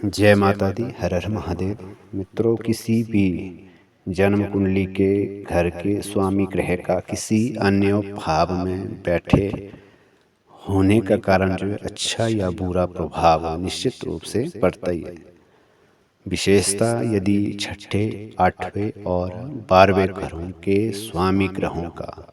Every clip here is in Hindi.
जय माता दी। हर हर महादेव। मित्रों, किसी भी जन्म कुंडली के घर के स्वामी ग्रह का किसी अन्य भाव में बैठे होने का कारण जो है अच्छा या बुरा प्रभाव निश्चित रूप से पड़ता ही है। विशेषता यदि छठे, आठवें और 12वें घरों के स्वामी ग्रहों का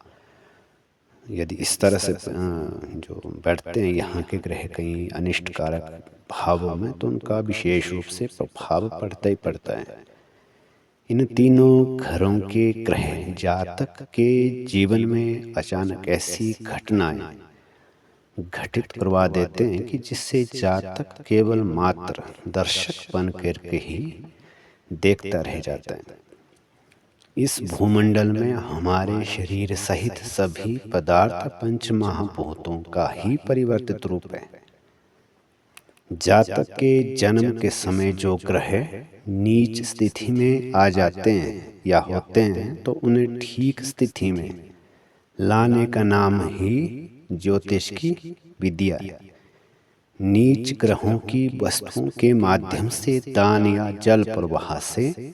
यदि इस तरह से जो बैठते हैं यहाँ के ग्रह कहीं अनिष्ट कारक भावों में, तो उनका विशेष रूप से प्रभाव पड़ता ही पड़ता है। इन तीनों घरों के ग्रह जातक के जीवन में अचानक ऐसी घटनाएं घटित करवा देते हैं कि जिससे जातक केवल मात्र दर्शक बन करके ही देखता रह जाता है। इस भूमंडल में हमारे शरीर सहित सभी पदार्थ पंच महाभूतों का ही परिवर्तित रूप है। जातक के जन्म के समय जो ग्रह नीच स्थिति में आ जाते हैं या होते हैं, तो उन्हें ठीक स्थिति में लाने का नाम ही ज्योतिष की विद्या है। नीच ग्रहों की वस्तुओं के माध्यम से दान या जल प्रवाह से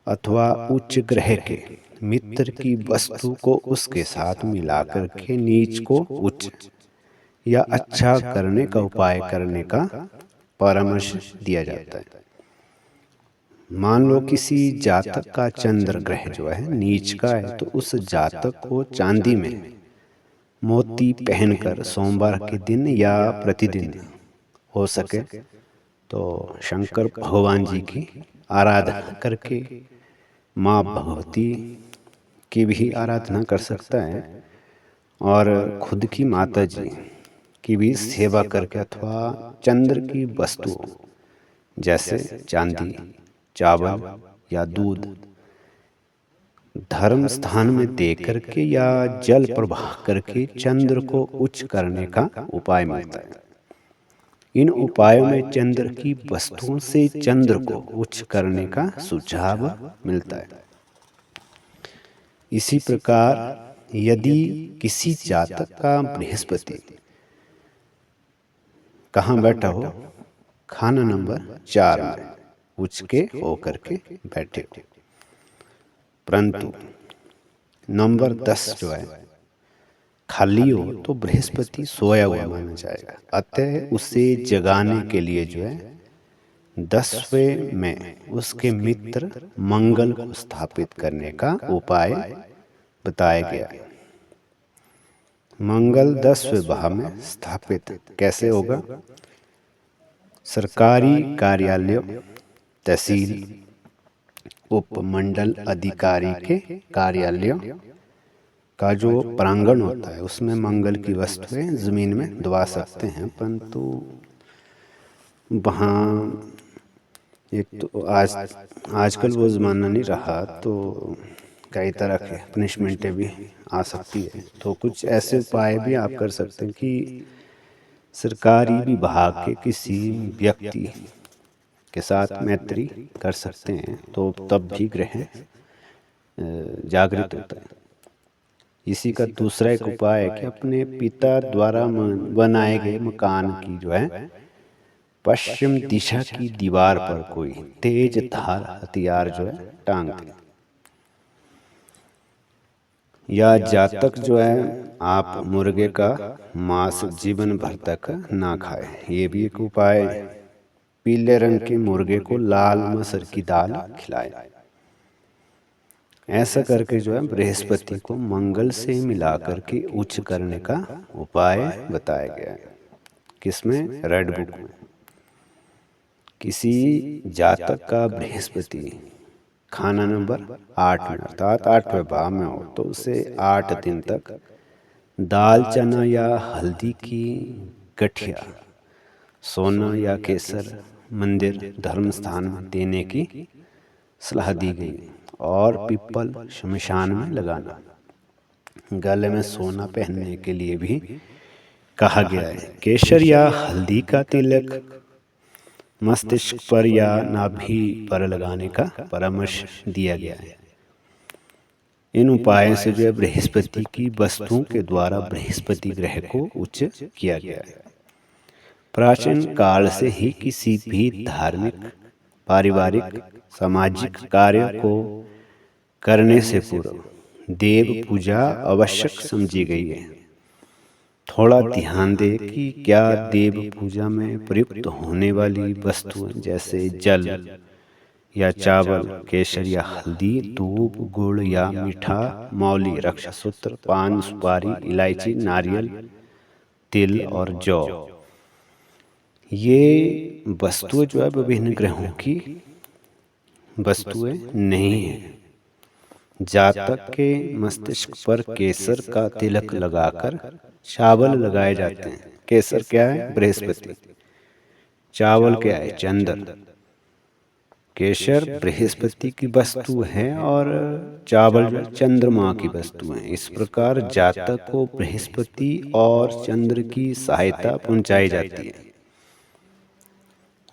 अथवा उच्च ग्रह के मित्र की वस्तु को उसके साथ मिलाकर के नीच को उच्च या अच्छा करने का उपाय करने का परामर्श दिया जाता है। मान लो किसी जातक का चंद्र ग्रह जो है नीच का है, तो उस जातक को चांदी में मोती पहनकर सोमवार के दिन या प्रतिदिन हो सके तो शंकर भगवान जी की आराधना करके माँ भगवती की भी आराधना कर सकता है और खुद की माता जी की भी सेवा करके अथवा चंद्र की वस्तु जैसे चांदी, चावल या दूध धर्म स्थान में दे करके या जल प्रवाह करके चंद्र को उच्च करने का उपाय मिलता है। इन उपायों में चंद्र की वस्तुओं से चंद्र को उच्च करने का सुझाव मिलता है। इसी प्रकार यदि किसी जातक का बृहस्पति कहाँ बैठा हो, खाना नंबर 4 में उच्च के होकर के बैठे हो, परंतु नंबर 10 जो है खाली हो, तो बृहस्पति सोया हुआ माना जाएगा। अतः उसे जगाने के लिए जो है 10वें में उसके मित्र मंगल को स्थापित करने का उपाय बताया गया है। मंगल 10वें भाव में स्थापित कैसे होगा? सरकारी कार्यालयों, तहसील, उपमंडल अधिकारी के कार्यालयों का जो प्रांगण होता है उसमें मंगल की वस्तुएं जमीन में दबा सकते हैं, परंतु वहाँ एक तो आजकल वो ज़माना नहीं रहा, तो कई तरह के पनिशमेंटें भी आ सकती है। तो कुछ ऐसे उपाय भी आप कर सकते हैं कि सरकारी विभाग के किसी व्यक्ति के साथ मैत्री कर सकते हैं, तो तब भी ग्रह जागृत होता है। इसी का दूसरा एक उपाय है कि अपने पिता द्वारा बनाए गए मकान की जो है पश्चिम दिशा की दीवार पर कोई तेज धार हथियार जो है टांग दें, या जातक जो है आप मुर्गे का मांस जीवन भर तक ना खाएं। ये भी एक उपाय है। पीले रंग के मुर्गे को लाल मसर की दाल खिलाएं। ऐसा करके जो है बृहस्पति को मंगल से मिलाकर के उच्च करने का उपाय बताया गया है। किसमें? रेड बुक में। किसी जातक का बृहस्पति खाना नंबर 8 में अर्थात 8वें भाव में हो, तो उसे 8 दिन तक दाल, चना या हल्दी की गठिया, सोना या केसर मंदिर धर्म स्थान में देने की सलाह दी गई और पीपल शमशान में लगाना। गले में सोना पहनने के लिए भी कहा गया है। केसर या हल्दी का तिलक मस्तिष्क पर या नाभि पर लगाने का परामर्श दिया गया है। इन उपायों से जो है बृहस्पति की वस्तुओं के द्वारा बृहस्पति ग्रह को उच्च किया गया है। प्राचीन काल से ही किसी भी धार्मिक, पारिवारिक, सामाजिक कार्य को करने से पूर्व देव पूजा आवश्यक समझी गई है। थोड़ा ध्यान दें कि क्या देव पूजा में प्रयुक्त होने वाली वस्तुएं जैसे जल या चावल, केसर या हल्दी, धूप, गुड़ या मीठा, मौली, रक्षासूत्र, पान, सुपारी, इलायची, नारियल, तिल और जौ, ये वस्तुएं जो है विभिन्न ग्रहों की वस्तुएं नहीं है। जातक के मस्तिष्क पर केसर का तिलक लगाकर चावल लगाए जाते हैं। केसर क्या है? बृहस्पति। चावल क्या है? चंद्र। केसर बृहस्पति की वस्तु है और चावल जो चंद्रमा की वस्तु है। इस प्रकार जातक को बृहस्पति और चंद्र की सहायता पहुंचाई जाती है।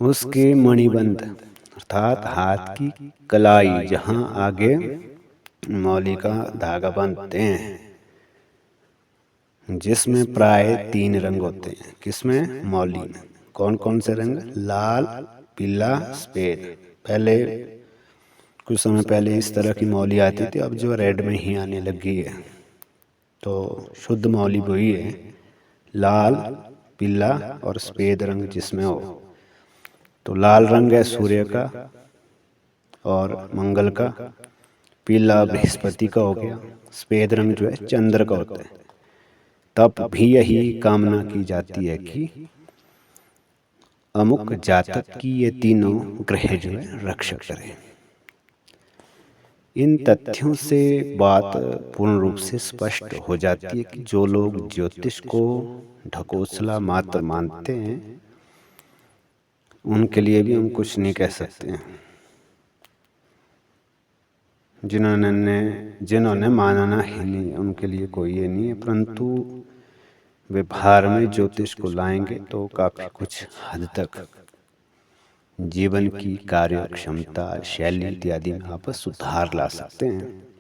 उसके मणिबंध अर्थात हाथ की कलाई, जहां आगे मौली का धागा बांधते हैं, जिसमें प्राय 3 रंग होते हैं। किसमें? मौली में। कौन कौन से रंग? लाल, पीला, सफेद। पहले कुछ समय पहले इस तरह की मौली आती थी, अब जो रेड में ही आने लगी है। तो शुद्ध मौली वही है, लाल, पीला और सफेद रंग जिसमें हो। तो लाल रंग है सूर्य का और मंगल का, पीला बृहस्पति का हो गया, सफेद रंग जो है चंद्र का होता है। तब भी यही कामना की जाती है कि अमुक जातक की ये तीनों ग्रह जो है रक्षा करें। इन तथ्यों से बात पूर्ण रूप से स्पष्ट हो जाती है कि जो लोग ज्योतिष को ढकोसला मात्र मानते हैं, उनके लिए भी हम कुछ नहीं कह सकते हैं। जिन्होंने मानना ही नहीं, उनके लिए कोई ये नहीं है। परंतु व्यवहार में ज्योतिष को लाएंगे तो काफी कुछ हद तक जीवन की कार्य क्षमता, शैली इत्यादि में आप सुधार ला सकते हैं।